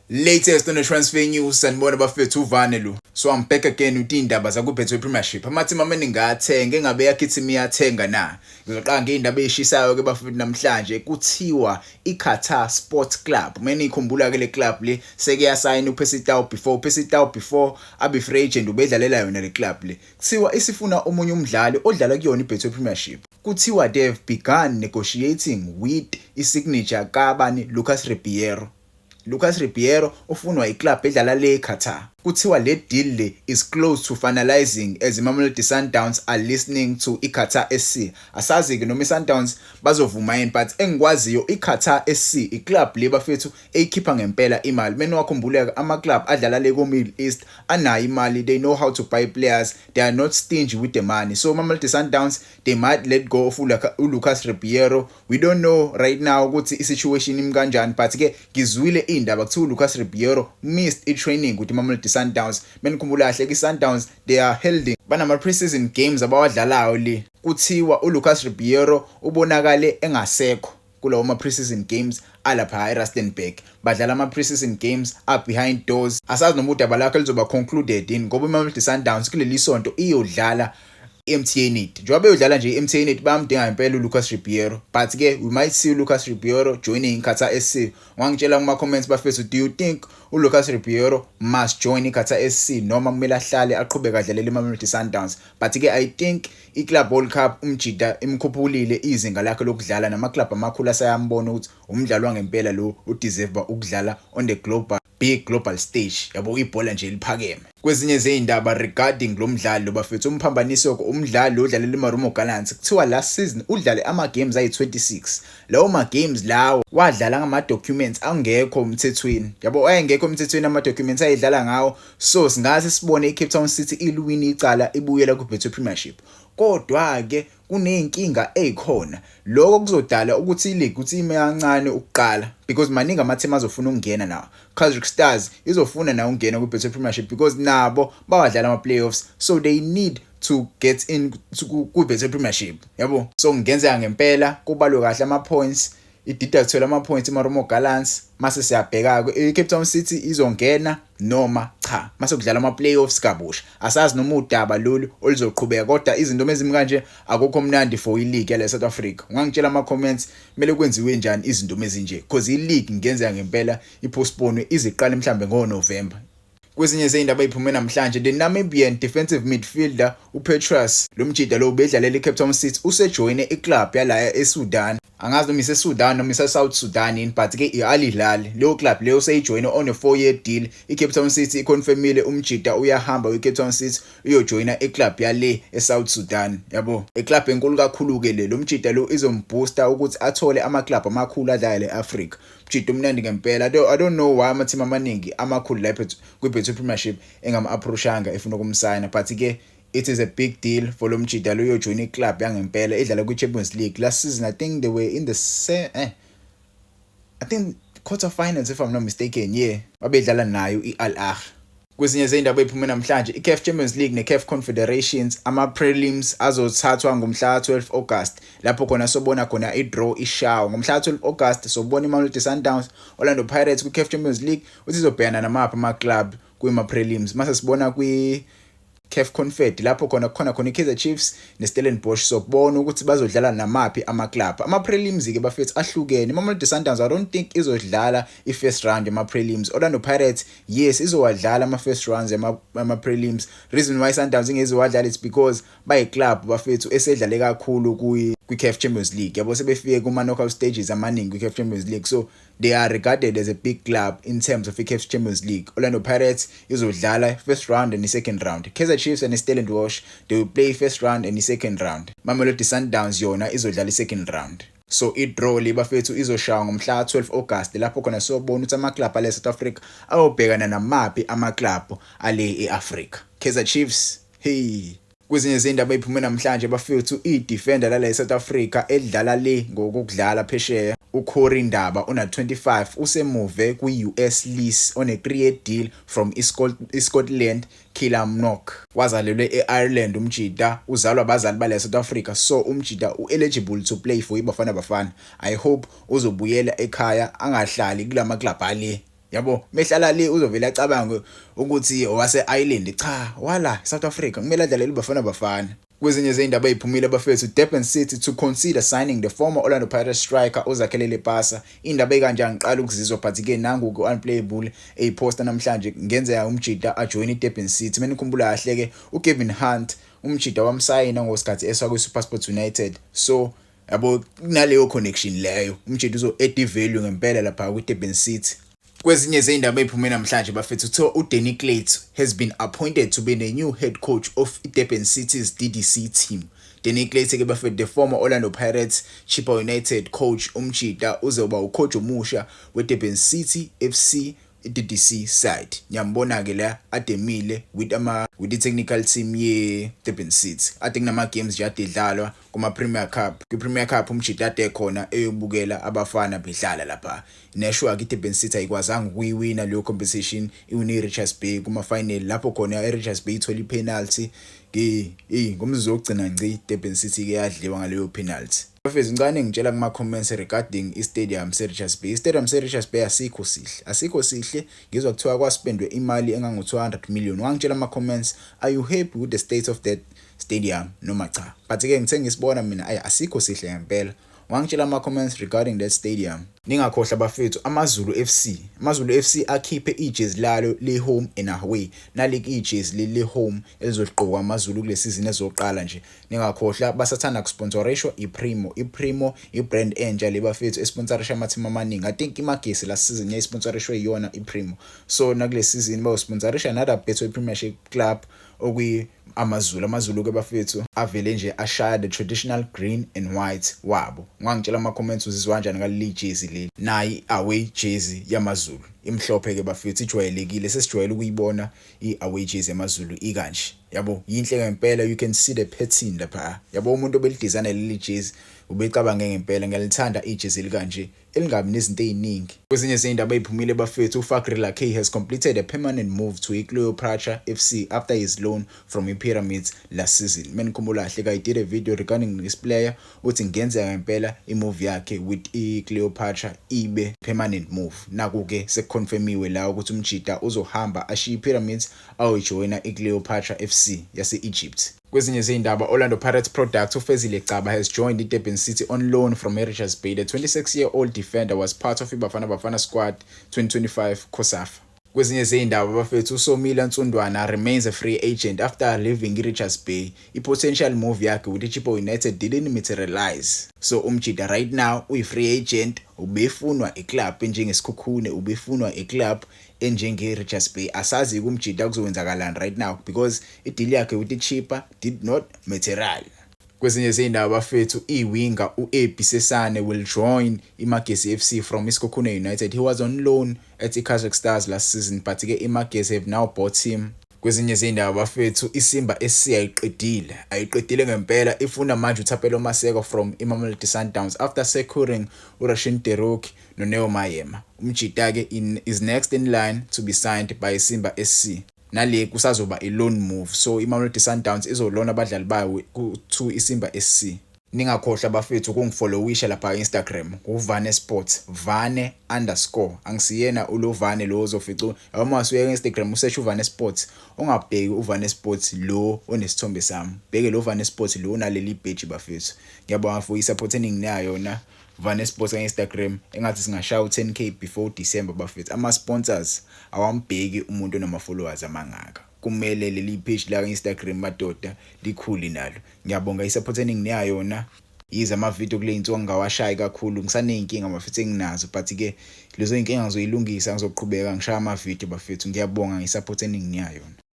Latest on the transfer news sanibona bafethu uvane lo. So I'm back again with indaba zakuBetway Premiership. Amathimba amaningi athenga engabe yakithi miyathenga na. Ngizoqala ngeindaba ezishisayo ke bafethu namhlanje kuthiwa iQatar Sports Club. Mina ikhumbula ke le club le seke yasayina uPercy Tau before abe free agent ubedlalela yona le club le. Kuthiwa isifuna omunye umdlali odlala kuyona iBetway Premiership. Kuthiwa they've begun negotiating with isignature kabani Lucas Ribeiro ufunwa iclub edlala le Qatar. Kuthiwa le deal le is close to finalizing as Mamelodi Sundowns are listening to iQatar SC. Asazi ke noma iSundowns bazovuma yini but engikwaziyo iQatar SC iclub le bafethu eyikhipha ngempela imali. Mina wakhumbuleka ama club adlala le ku Middle East anayo imali, they know how to buy players, they are not stingy with the money. So Mamelodi Sundowns they might let go of Lucas Ribeiro. We don't know right now ukuthi isituation imkanjani but ke ngizwile indaba kuthiwa Lucas Ribeiro missed i-training with Mamelodi Sundowns. Menikhumbula kahle iSundowns they are holding banama pre-season games abawadlalayo le. Kuthiwa uLucas Ribeiro ubonakale engasekho kulawo ma pre-season games alapha eRustenburg. Badlala ama pre-season games up behind doors. Asazi noma udaba lakhe lizoba concluded in ngoba iMamelodi Sundowns kuleli sonto iyodlala MTN8. Njengoba uyodlala nje MTN8 bamdinga impela uLucas Ribeiro but ke we might see uLucas Ribeiro joining Qatar SC. Ngangitshela kuma comments bafethu, do you think uLucas Ribeiro must join iQatar SC noma kumele ahlale aqhubeka adlalele iMamelodi Sundowns? But ke I think iClub World Cup umjida imkhuphulile izinga lakhe lokudlala nama club amakhulu asayambona ukuthi umdlalo wangempela lo udeserve ukudlala on the big global stage. Yabo ibhola nje liphakeme. Kwezinye zeindaba regarding lo mdlalo bafethu umphambanisi umdlalo odlalela iMarumo Gallants kuthiwa last season udlale ama games ayi26. Lawo ma games lawo wadlala ngama documents angekho umthethweni. Yabo ayengekho umthethweni ama documents ayidlala ngawo. So singaze sibone iCape Town City iluwini icala ibuyela kuBetway Premiership. Kodwa ke kuneyinkinga ezikhona. Lokho kuzodala ukuthi ileague uthi ime kancane ukuqala because maningi amathema azofuna ukungena nawo. Kaizer Stars izofuna nawo ukungena kuBetway Premiership because nabo bawadlala ama playoffs, so they need to get in kuBetway Premiership. Yabo, so ngenzeka ngempela kubalwe kahle ama points. Ididakuthola ama points iMarumo Gallants mase siyabheka iCape Town City izongena noma cha mase kudlala ama playoffs kabusha. Asazi noma udaba lolu oluzoqhubeka kodwa izinto mezimkanje akukho mnandi for ileague yale South Africa. Ungangitshela ama comments mele kwenziwe njani izinto mezinje because ileague ngenzeka ngempela ipostpone iziqala mhlambe ngoNovember. Kwezinye zeindaba eziphume namhlanje, the Namibian defensive midfielder uPetrus lo mjida lo ubedlalela iCape Town City usejoine iclub yala eSudan. Angazi noma iseSudan noma iseSouth Sudan but ke iAl Hilal leyo club leyo seyijoine on a 4-year deal. iCape Town City iconfirmile umjida uyahamba weCape Town City uyojoina iclub yale eSouth Sudan. Yabo, iclub enkulu kakhulu ke le. Lo mjida lo izombooster ukuthi athole ama club amakhulu adlala eAfrica. Mjida umnandi ngempela. I don't know why amathima amaningi amakhulu lapha kuBetway Premiership engama approachanga efuna ukumsigna but ke it is a big deal for lo mjida lo uyojoin iclub yangempela edlala kwiChampions League last season. I think they were in the I think quarterfinals if I'm not mistaken. Yeah, babedlala nayo iAl Ahly. Kwezinye zeindaba eziphume namhlanje, iCAF Champions League neCAF Confederations ama prelims azothathwa ngomhla 12 August. Lapho khona sobona khona idraw ishawa. Ngomhla 12 August sobona iMamelodi Sundowns, Orlando Pirates kuCAF Champions League uzizobhekana namapha ama club kwema prelims. Mase sibona CAF Confed lapho khona iKaizer Chiefs neStellenbosch, so kubona ukuthi bazodlala namaphi ama club. Ama prelims ke bafethu ahlukene. iMamelodi Sundowns I don't think izodlala ifirst round ema prelims. Orlando Pirates yes izowadlala ama first rounds ama prelims. Reason why Sundowns ingezowadlala is because by club bafethu esedlale kakhulu kwiCAF Champions League. Yabo sebefike kuma knockout stages amaningi kwiCAF Champions League, so they are regarded as a big club in terms of iCAF Champions League. Orlando Pirates izodlala first round and the second round. Kaizer Chiefs and Stellenbosch they will play first round and the second round. Mamelodi Sundowns yona izodlala second round. So idraw le bafethu izoshawa ngomhla 12 August lapho khona sobona ukuthi ama club ale South Africa ayobhekana namaphi ama club ale eAfrica. Kaizer Chiefs hey. Kwezinye izindaba eziphume namhlanje bafethu idefender la eSouth Africa edlala le ngokudlala phesheya uCorey Ndaba ona 25 usemuve kwi-US lease on a 3-year deal from Scotland Kilmarnock. Wazalelwe eIreland umjida, uzalwa abazali bale South Africa, so umjida ueligible to play for iBafana Bafana. I hope uzobuyela ekhaya angahlali kulama club ale yabo mehlala le uzovela acabanga ukuthi owase Ireland cha wala South Africa kumele adlalele Bafana. Kwezinye izindaba eziphumile abafethu Durban City to consider signing the former Orlando Pirates striker oZakhelele Pasa. Indaba ekanje ngiqala ukuzizwa but ke nangu ku unplayable eyiposta namhlanje ngenzeka umjida ajoin Durban City. Menikhumbula kahle ke uKevin Hunt umjida wamsayina ngosikhathi esakwe SuperSport United. So yabo kunaleyo connection leyo umjida uzo add value ngempela lapha ku Durban City. Kwezinye izindaba eziphumile namhlanje bafethu kuthiwa uDanny Clayton has been appointed to be the new head coach of Durban City's DDC team. Danny Clayton ke bafethu the former Orlando Pirates Chippa United coach umjida uzoba ucoach omusha weDurban City FC DDC side. Ngiyambona ke la ademile with the technical team ye Durban City. Ade kunama games nje adedlalwa kuma Premier Cup. Ku Premier Cup umjida ade khona eyobukela abafana bedlala lapha. Neshwa ke Durban City ayikwazanga ukuyiwina leyo competition iwine Richards Bay kuma final lapho khona Richards Bay ithola penalty ngomzuzu ogcina ngci Durban City ke yadliwa ngaleyo penalty. Bafethu ngicane ngitshela kuma comments regarding i-stadium Richards Bay. I-stadium Richards Bay asikho sihle ngizwa kuthiwa kwaspendwe imali engango 200 million. Wangitshela ama comments, are you happy with the state of that stadium noma cha? But ke ngithe ngisibona mina asikho sihle ngempela. Wangitshela ama comments regarding that stadium. Ningakhohlwa bafethu AmaZulu FC akhiphe ijezi lalo le home and away nalike ijezi le home elizogqokwa AmaZulu kule season ezoqala nje. Ningakhohlwa basathanda kusponsorishwa iPrimo ibrand entsha le bafethu esponsorisha amateam amaningi. I think iMagesi la season yayisponsorishwe iyona iPrimo. So nakule season bayosponsorisha another Betway Premiership club okuyi AmaZulu ke bafethu avele nje ashaya the traditional green and white wabo. Ngangitshela ama comments uzizwa kanjani ngaleli jezi leli. Nayi away jersey yamaZulu imhlophe ke bafethu ijwayelekile sesijwayele ukuyibona iaway jersey yamaZulu ikanje. Yabo yinhle ngempela, you can see the pattern lapha. Yabo umuntu obelidesign leli jezi ubecabanga ngempela ngiyalithanda ijezi likanje elingabi nezinto eziningi. Kwezinye izindaba eziphumile bafethu uFakri Lakay has completed a permanent move to Cleopatra FC after his loan from Pyramids last season. Menikhumbula kahle ka did a video regarding this player uthi ngenzeka ngempela imove yakhe with Cleopatra ibe permanent move. Naku ke sekonfirmiwe la ukuthi umjida uzohamba ashiya Pyramids ayojoina Cleopatra FC yase Egypt. Kwezinye izindaba Orlando Pirates product uFezile Gcaba has joined the Durban City on loan from Richards Bay. The 26-year-old defender was part of Bafana squad 2025 COSAFA. Kwezinye izindaba bafethu uSomila Nsundwana remains a free agent after leaving Richards Bay. I-potential move yakhe with Chippa United didn't materialize. So umjida right now uyi-free agent ubefunwa iclub enjengesikhukhune ubefunwa iclub enjenge Richards Bay. Asazi kumjida kuzowenzakalani right now because i-deal yakhe with Chippa did not materialize. Kwezinye izindaba bafethu iwinger uAbi Sesane will join iMagesi FC from Isikhukhune United. He was on loan at Kaizer Stars last season but ke iMagesi have now bought him. Kwezinye izindaba bafethu iSimba SC ayiqedile ngempela ifuna manje uThapelo Maseko from Mamelodi Sundowns after securing uRashin Derok noNeo Mayema. Umjida ke is next in line to be signed by Simba SC. Nale kusazoba loan move, so iMamelodi Sundowns izolona abadlali bayo to iSimba SC. Ningakhohlwa bafethu ukungfollowisha lapha Instagram uVane Sports Vane_ angisiyena ulovane lo ozofica uma usuye Instagram usearch uVane Sports ungabheki uVane Sports lo onesithombe sami, bheke lo Vane Sports lo naleli page bafethu. Ngiyabonga for isupport eninginayo yona Vane Sports Instagram engathi singashaya u10k before December bafethu. Ama sponsors awambheki umuntu nama followers amangaka. Kumele leli page la Instagram madoda likhuli nalo. Ngiyabonga isupport eninginayo yona. Yize ama video kule into ngawashayi kakhulu ngisaneyinkinga bafethu enginazo but ke lezo inkinga ngizoyilungisa ngizoqhubeka ngishaya ama video bafethu. Ngiyabonga ngisupport eninginayo yona.